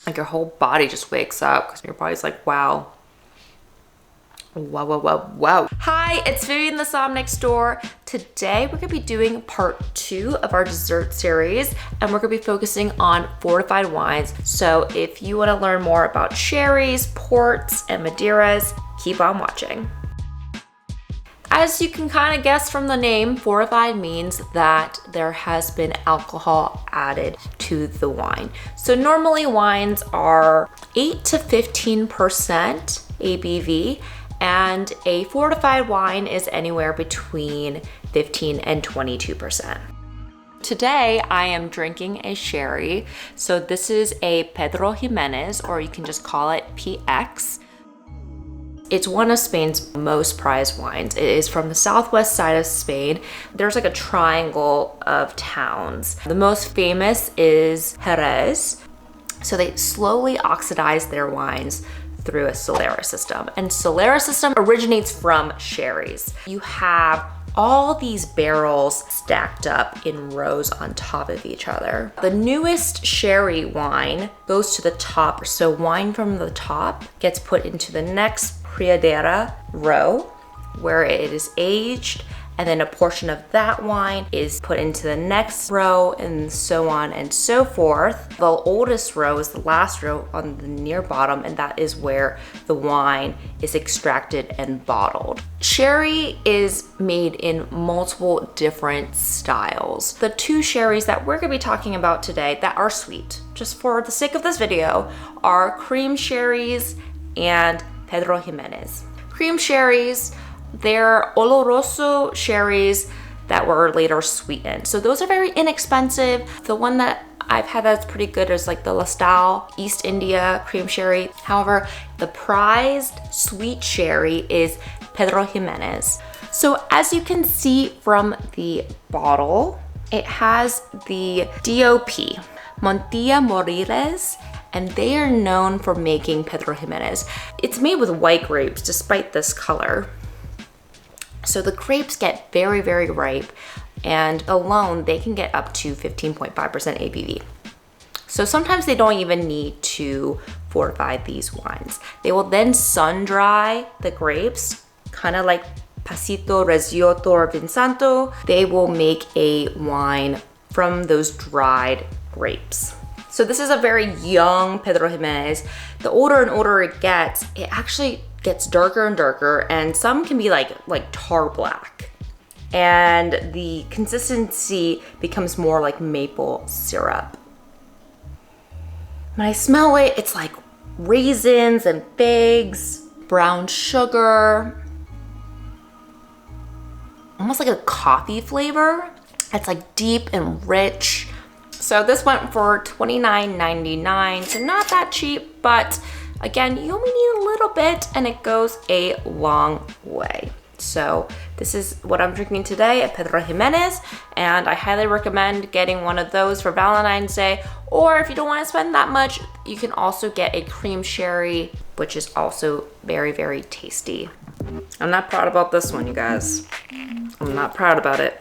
Like your whole body just wakes up because your body's like, wow. Wow, wow, wow, wow. Hi, it's Vivian, the Somm Next Door. Today, we're gonna be doing part 2 of our dessert series, and we're gonna be focusing on fortified wines. So if you wanna learn more about sherries, ports, and Madeiras, keep on watching. As you can kind of guess from the name, fortified means that there has been alcohol added to the wine. So normally wines are 8 to 15% ABV, and a fortified wine is anywhere between 15 and 22%. Today, I am drinking a sherry. So this is a Pedro Ximenez, or you can just call it PX. It's one of Spain's most prized wines. It is from the southwest side of Spain. There's like a triangle of towns. The most famous is Jerez. So they slowly oxidize their wines through a Solera system. And Solera system originates from sherries. You have all these barrels stacked up in rows on top of each other. The newest sherry wine goes to the top. So wine from the top gets put into the next Criadera row where it is aged, and then a portion of that wine is put into the next row, and so on and so forth. The oldest row is the last row on the near bottom, and that is where the wine is extracted and bottled. Sherry is made in multiple different styles. The 2 sherries that we're gonna be talking about today that are sweet, just for the sake of this video, are cream sherries and Pedro Ximenez. Cream sherries, they're oloroso sherries that were later sweetened. So those are very inexpensive. The one that I've had that's pretty good is like the Lastal East India cream sherry. However, the prized sweet sherry is Pedro Ximenez. So as you can see from the bottle, it has the DOP, Montilla Moriles, and they are known for making Pedro Ximenez. It's made with white grapes despite this color. So the grapes get very, very ripe, and alone they can get up to 15.5% ABV. So sometimes they don't even need to fortify these wines. They will then sun dry the grapes, kind of like Pasito, Recioto, or Vinsanto. They will make a wine from those dried grapes. So this is a very young Pedro Ximenez. The older and older it gets, it actually gets darker and darker, and some can be like tar black. And the consistency becomes more like maple syrup. When I smell it, it's like raisins and figs, brown sugar, almost like a coffee flavor. It's like deep and rich. So this went for $29.99, so not that cheap, but again, you only need a little bit and it goes a long way. So this is what I'm drinking today at Pedro Ximenez, and I highly recommend getting one of those for Valentine's Day, or if you don't want to spend that much, you can also get a cream sherry, which is also very, very tasty. I'm not proud about this one, you guys. I'm not proud about it.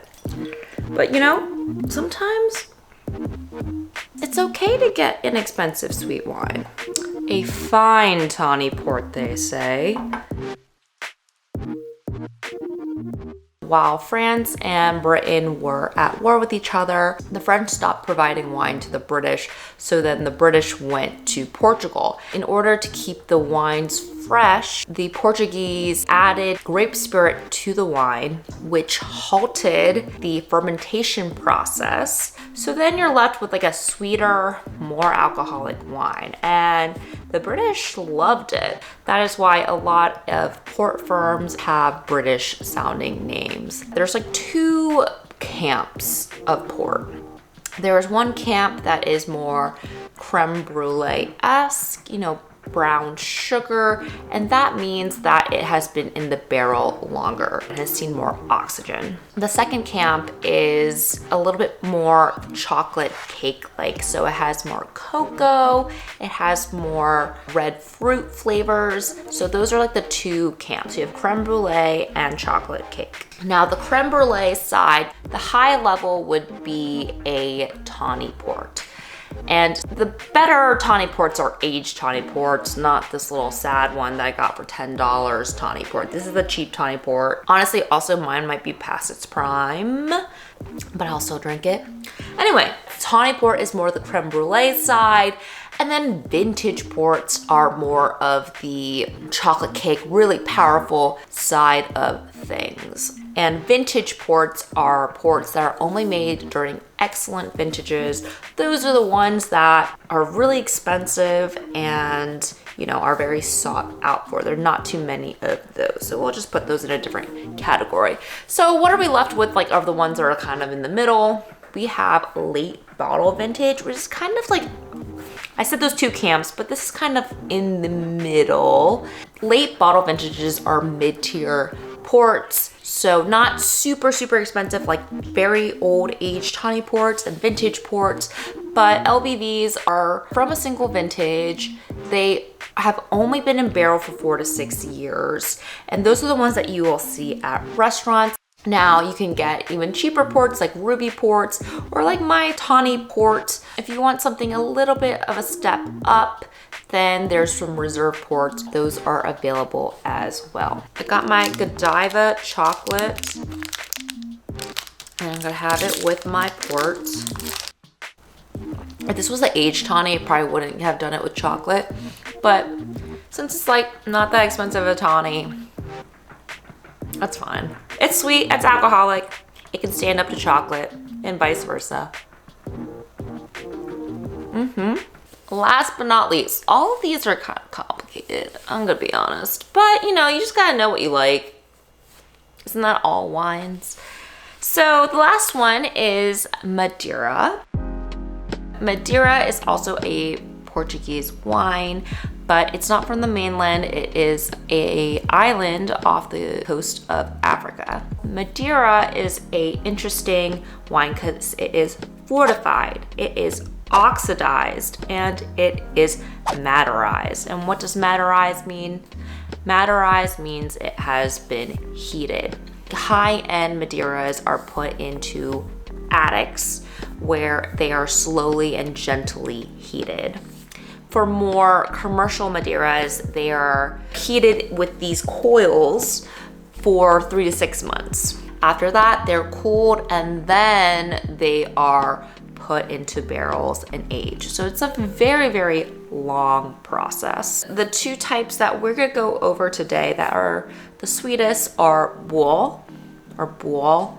But you know, sometimes it's okay to get inexpensive sweet wine. A fine tawny port, they say. While France and Britain were at war with each other, the French stopped providing wine to the British, so then the British went to Portugal. In order to keep the wines fresh, the Portuguese added grape spirit to the wine, which halted the fermentation process. So then you're left with like a sweeter, more alcoholic wine. And the British loved it. That is why a lot of port firms have British sounding names. There's like 2 camps of port. There's one camp that is more creme brulee-esque, you know, brown sugar, and that means that it has been in the barrel longer and has seen more oxygen. The second camp is a little bit more chocolate cake-like, so it has more cocoa, it has more red fruit flavors. So those are like the 2 camps. You have creme brulee and chocolate cake. Now the creme brulee side, the high level would be a tawny port. And the better tawny ports are aged tawny ports, not this little sad one that I got for $10 tawny port. This is the cheap tawny port. Honestly, also mine might be past its prime, but I'll still drink it. Anyway, tawny port is more the creme brulee side, and then vintage ports are more of the chocolate cake, really powerful side of things. And vintage ports are ports that are only made during excellent vintages. Those are the ones that are really expensive and, you know, are very sought out for. There are not too many of those. So we'll just put those in a different category. So what are we left with, like, of the ones that are kind of in the middle? We have late bottle vintage, which is kind of like, I said those two camps, but this is kind of in the middle. Late bottle vintages are mid-tier ports. So not super, super expensive, like very old aged tawny ports and vintage ports, but LBVs are from a single vintage. They have only been in barrel for 4 to 6 years. And those are the ones that you will see at restaurants. Now you can get even cheaper ports like ruby ports or like my tawny port. If you want something a little bit of a step up, then there's some reserve ports. Those are available as well. I got my Godiva chocolate and I'm gonna have it with my port. If this was the aged tawny, I probably wouldn't have done it with chocolate, but since it's like not that expensive a tawny, that's fine. It's sweet, it's alcoholic, it can stand up to chocolate and vice versa. Last but not least, all of these are kind of complicated, I'm gonna be honest. But you know, you just gotta know what you like. Isn't that all wines? So the last one is Madeira. Madeira is also a Portuguese wine, but it's not from the mainland. It is an island off the coast of Africa. Madeira is an interesting wine because it is fortified, it is oxidized, and it is Madeirized. And what does Madeirized mean? Madeirized means it has been heated. High-end Madeiras are put into attics where they are slowly and gently heated. For more commercial Madeiras, they are heated with these coils for 3 to 6 months. After that, they're cooled and then they are put into barrels and aged. So it's a very, very long process. The two types that we're gonna go over today that are the sweetest are Boal, or Boal,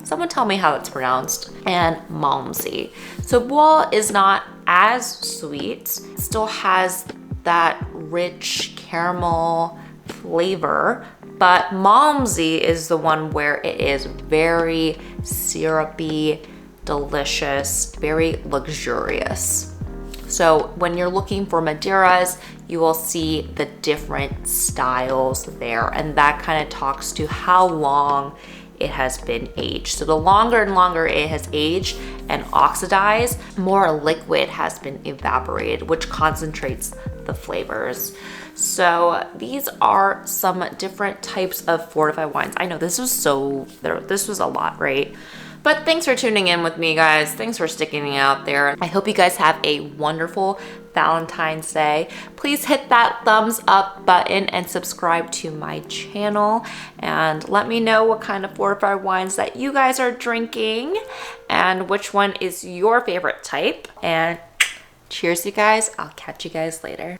someone tell me how it's pronounced, and Malmsey. So Boal is not as sweet, still has that rich caramel flavor, but Malmsey is the one where it is very syrupy, delicious, very luxurious. So when you're looking for Madeiras, you will see the different styles there, and that kind of talks to how long it has been aged. So the longer and longer it has aged and oxidized, more liquid has been evaporated, which concentrates the flavors. So these are some different types of fortified wines. I know this was a lot, right? But thanks for tuning in with me, guys. Thanks for sticking out there. I hope you guys have a wonderful Valentine's Day. Please hit that thumbs up button and subscribe to my channel. And let me know what kind of fortified wines that you guys are drinking and which one is your favorite type. And cheers, you guys. I'll catch you guys later.